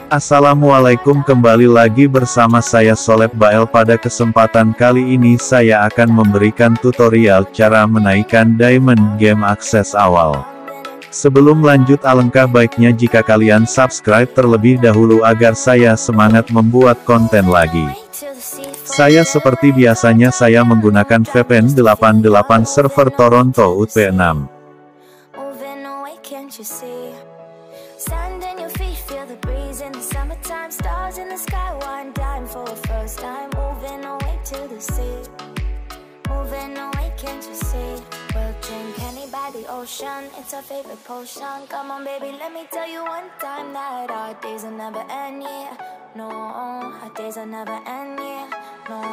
Assalamualaikum, kembali lagi bersama saya Soleb Bael. Pada kesempatan kali ini saya akan memberikan tutorial cara menaikkan diamond game akses awal. Sebelum lanjut, alangkah baiknya jika kalian subscribe terlebih dahulu agar saya semangat membuat konten lagi. Saya seperti biasanya saya menggunakan VPN 88 server Toronto UP6. Sand in your feet, feel the breeze in the summertime. Stars in the sky, one dime for a first time. Moving away to the sea, moving away, can't you see? We'll drink honey by the ocean, it's our favorite potion. Come on baby, let me tell you one time that our days will never end, yeah. No, our days will never end, yeah. No.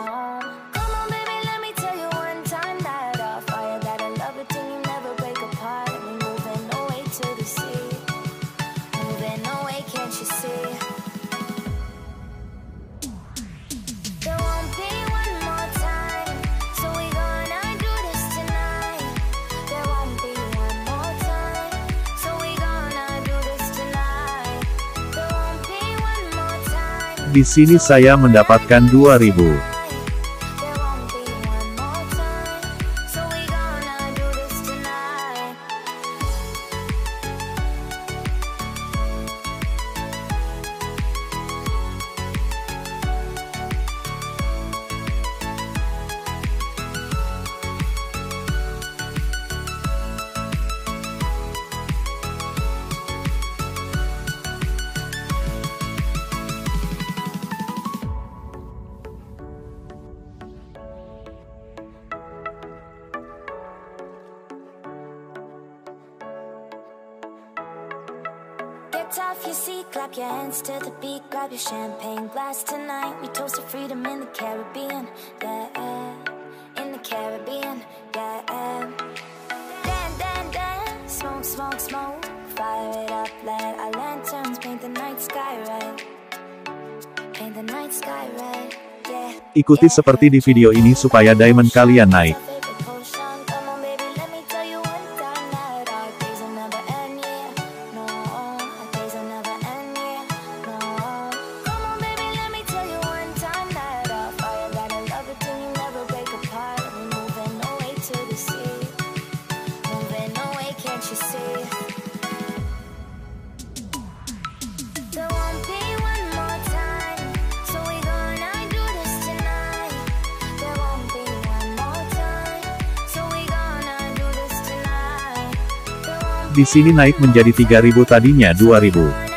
Come on baby, let me tell you one time that our fire, that I love it till you never break apart. And we moving away to the sea, moving away, can't you see? There won't be one more time, so we gonna do this tonight. There won't be one more time, so we gonna do this tonight. There won't be one more time. Di sini saya mendapatkan 2000. Get off your seat, clap your hands to the beat, grab your champagne glass tonight. We toast to freedom in the Caribbean, yeah, in the Caribbean, yeah. Dan, dan, dan, smoke, smoke, smoke, fire it up, let our lanterns paint the night sky red, paint the night sky red, yeah. Ikuti seperti di video ini supaya diamond kalian naik. Di sini naik menjadi 3000, tadinya 2000.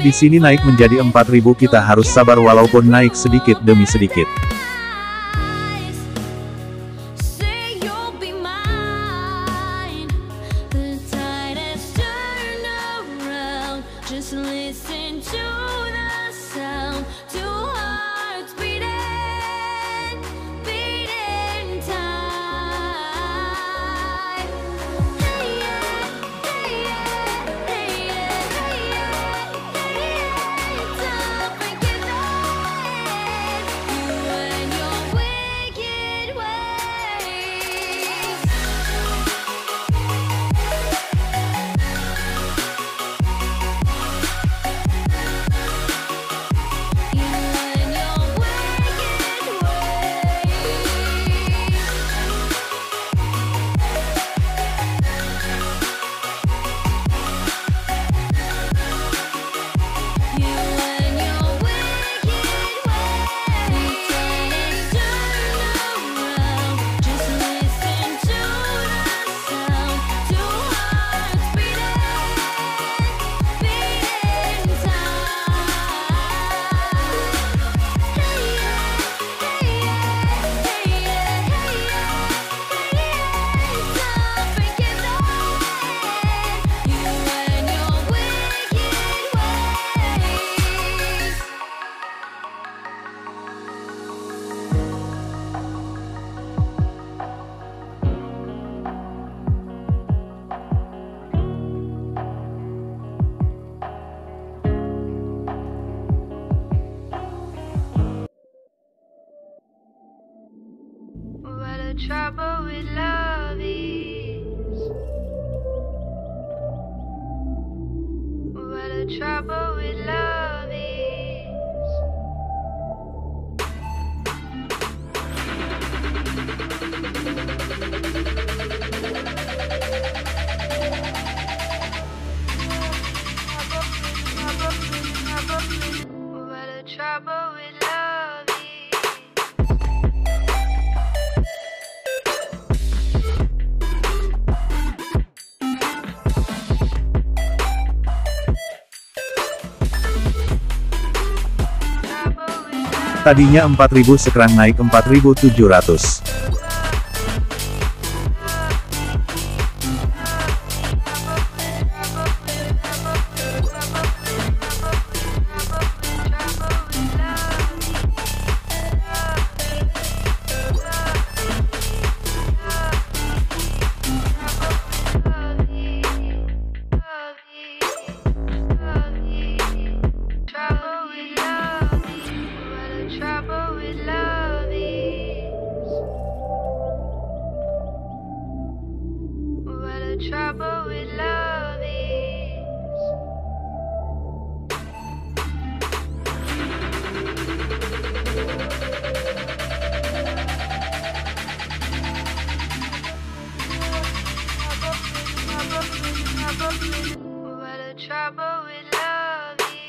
Di sini naik menjadi 4.000, kita harus sabar walaupun naik sedikit demi sedikit. Trouble with love is, what a trouble with love is. What a trouble with love is. Tadinya 4.000 sekarang naik 4.700. Trouble with love is. What a trouble with love is.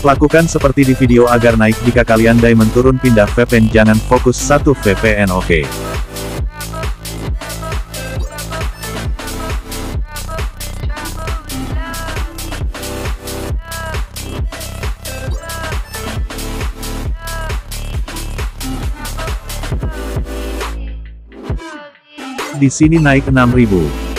Lakukan seperti di video agar naik. Jika kalian diamond turun, pindah VPN, jangan fokus satu VPN. Oke. Di sini naik 6.000.